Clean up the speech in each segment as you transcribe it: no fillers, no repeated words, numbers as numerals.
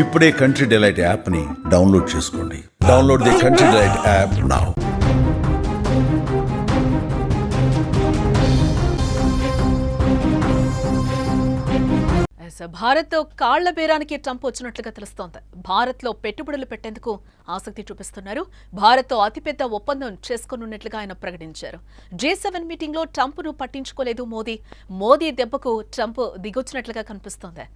ఇప్పుడే country delight యాప్ని download చేసుకోండి. Download the country delight app now. భారత్తో కాళ్ల బేరానికి ట్రంప్ వచ్చినట్లుగా తెలుస్తోంది. భారత్లో పెట్టుబడులు పెట్టేందుకు ఆసక్తి చూపిస్తున్నారు. భారత్తో అతిపెద్ద ఒప్పందం చేసుకోనున్నట్లుగా ఆయన ప్రకటించారు. G7 మీటింగ్లో ట్రంప్ను పట్టించుకోలేదు మోదీ దెబ్బకు ట్రంప్ దిగొచ్చినట్లుగా కనిపిస్తోంది.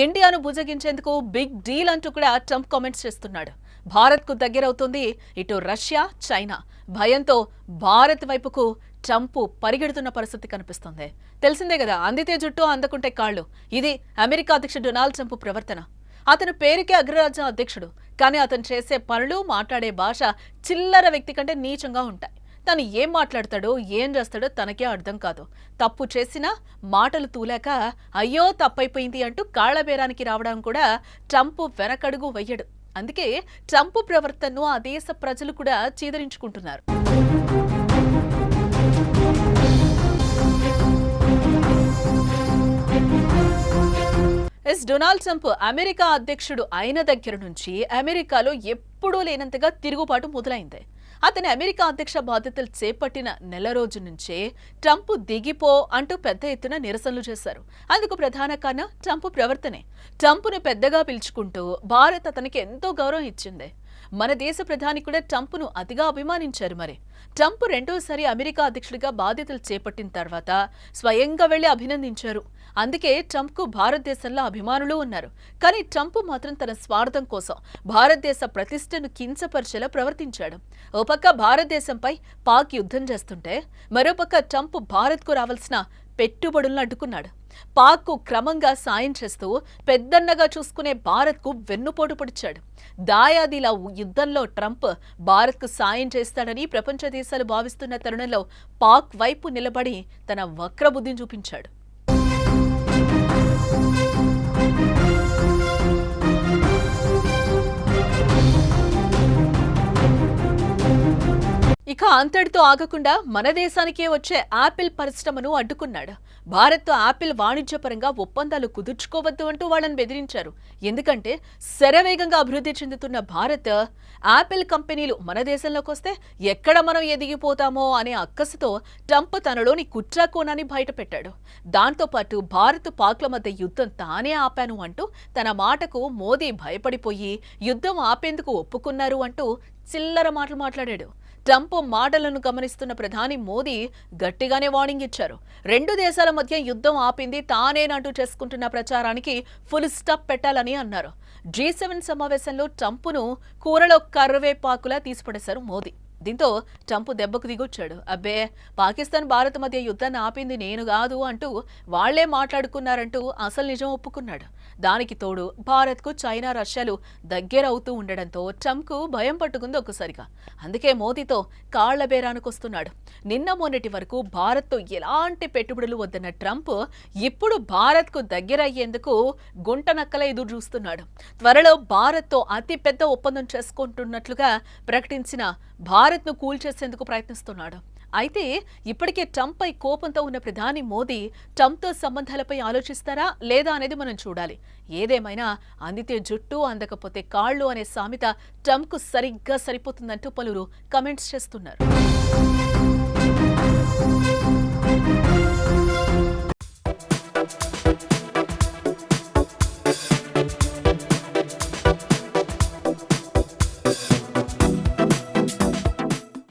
ఇండియాను బుజ్జగించేందుకు బిగ్ డీల్ అంటూ కూడా ట్రంప్ కామెంట్స్ చేస్తున్నాడు. భారత్కు దగ్గరవుతుంది ఇటు రష్యా, చైనా. భయంతో భారత్ వైపుకు ట్రంప్ పరిగెడుతున్న పరిస్థితి కనిపిస్తోంది. తెలిసిందే కదా, అందితే జుట్టు అందకుంటే కాళ్ళు. ఇది అమెరికా అధ్యక్షుడు డొనాల్డ్ ట్రంప్ ప్రవర్తన. అతను పేరుకే అగ్రరాజ్య అధ్యక్షుడు, కానీ అతను చేసే పనులు, మాట్లాడే భాష చిల్లర వ్యక్తి కంటే నీచంగా ఉంటాయి. తను ఏం మాట్లాడతాడో, ఏం చేస్తాడో తనకే అర్థం కాదు. తప్పు చేసినా మాటలు తూలాక అయ్యో తప్పైపోయింది అంటూ కాళ్ల బేరానికి రావడం కూడా ట్రంప్ వెనకడుగు వెయ్యడు. అందుకే ట్రంప్ ప్రవర్తనను ఆ దేశ ప్రజలు కూడా చీదరించుకుంటున్నారు. డొనాల్డ్ ట్రంప్ అమెరికా అధ్యక్షుడు అయిన దగ్గర నుంచి అమెరికాలో ఎప్పుడూ లేనంతగా తిరుగుబాటు మొదలైంది. అతని అమెరికా అధ్యక్ష బాధ్యతలు చేపట్టిన నెల రోజు నుంచే ట్రంప్ దిగిపో అంటూ పెద్ద ఎత్తున నిరసనలు చేశారు. అందుకు ప్రధాన కారణం ట్రంప్ ప్రవర్తనే. ట్రంప్ను పెద్దగా పిలుచుకుంటూ భారత్ అతనికి ఎంతో గౌరవం ఇచ్చింది. మన దేశ ప్రధాని కూడా ట్రంప్ను అతిగా అభిమానించారు. మరి ట్రంప్ రెండోసారి అమెరికా అధ్యక్షుడిగా బాధ్యతలు చేపట్టిన తర్వాత స్వయంగా వెళ్లి అభినందించారు. అందుకే ట్రంప్కు భారతదేశంలో అభిమానులు ఉన్నారు. కానీ ట్రంప్ మాత్రం తన స్వార్థం కోసం భారతదేశ ప్రతిష్టను కించపరిచేలా ప్రవర్తించాడు. ఓ పక్క భారతదేశంపై పాక్ యుద్ధం చేస్తుంటే మరోపక్క ట్రంప్ భారత్కు రావాల్సిన పెట్టుబడులను అడ్డుకున్నాడు. పాక్కు క్రమంగా సాయం చేస్తూ పెద్దన్నగా చూసుకునే భారత్కు వెన్నుపోటు పొడిచాడు. దాయాదిలా యుద్ధంలో ట్రంప్ భారత్కు సాయం చేస్తాడని ప్రపంచ దేశాలు భావిస్తున్న తరుణంలో పాక్ వైపు నిలబడి తన వక్రబుద్ధిని చూపించాడు. ఇక అంతటితో ఆగకుండా మన దేశానికే వచ్చే యాపిల్ పరిశ్రమను అడ్డుకున్నాడు. భారత్తో యాపిల్ వాణిజ్యపరంగా ఒప్పందాలు కుదుర్చుకోవద్దు అంటూ వాళ్ళని బెదిరించారు. ఎందుకంటే శరవేగంగా అభివృద్ధి చెందుతున్న భారత్ యాపిల్ కంపెనీలు మన దేశంలోకి వస్తే ఎక్కడ మనం ఎదిగిపోతామో అనే అక్కసుతో ట్రంప్ తనలోని కుట్రకోణాన్ని బయటపెట్టాడు. దాంతోపాటు భారత్ పాక్ల మధ్య యుద్ధం తానే ఆపాను అంటూ తన మాటకు మోదీ భయపడిపోయి యుద్ధం ఆపేందుకు ఒప్పుకున్నారు అంటూ చిల్లర మాటలు మాట్లాడాడు. ట్రంప్ మాటలను గమనిస్తున్న ప్రధాని మోదీ గట్టిగానే వార్నింగ్ ఇచ్చారు. రెండు దేశాల మధ్య యుద్ధం ఆపింది తానేనంటూ చేసుకుంటున్న ప్రచారానికి ఫుల్ స్టాప్ పెట్టాలని అన్నారు. G7 సమావేశంలో ట్రంప్ను కూరలో కరివేపాకులా తీసిపడేశారు మోదీ. దీంతో ట్రంప్ దెబ్బకు దిగొచ్చాడు. అబ్బే, పాకిస్తాన్ భారత్ మధ్య యుద్ధాన్ని ఆపింది నేను కాదు అంటూ వాళ్లే మాట్లాడుకున్నారంటూ అసలు నిజం ఒప్పుకున్నాడు. దానికి తోడు భారత్కు చైనా, రష్యాలు దగ్గరవుతూ ఉండడంతో ట్రంప్కు భయం పట్టుకుంది ఒక్కసారిగా. అందుకే మోదీతో కాళ్ల బేరానికొస్తున్నాడు. నిన్న మొన్నటి వరకు భారత్తో ఎలాంటి పెట్టుబడులు వద్దన్న ట్రంప్ ఇప్పుడు భారత్కు దగ్గరయ్యేందుకు గుంటనక్కల ఎదురు చూస్తున్నాడు. త్వరలో భారత్తో అతి పెద్ద ఒప్పందం చేసుకుంటున్నట్లుగా ప్రకటించిన భారత్ను కూల్చేసేందుకు ప్రయత్నిస్తున్నాడు. అయితే ఇప్పటికే ట్రంప్పై కోపంతో ఉన్న ప్రధాని మోదీ ట్రంప్తో సంబంధాలపై ఆలోచిస్తారా లేదా అనేది మనం చూడాలి. ఏదేమైనా అందితే జుట్టు అందకపోతే కాళ్ళు అనే సామెత ట్రంప్కు సరిగ్గా సరిపోతుందంటూ పలువురు కమెంట్స్ చేస్తున్నారు.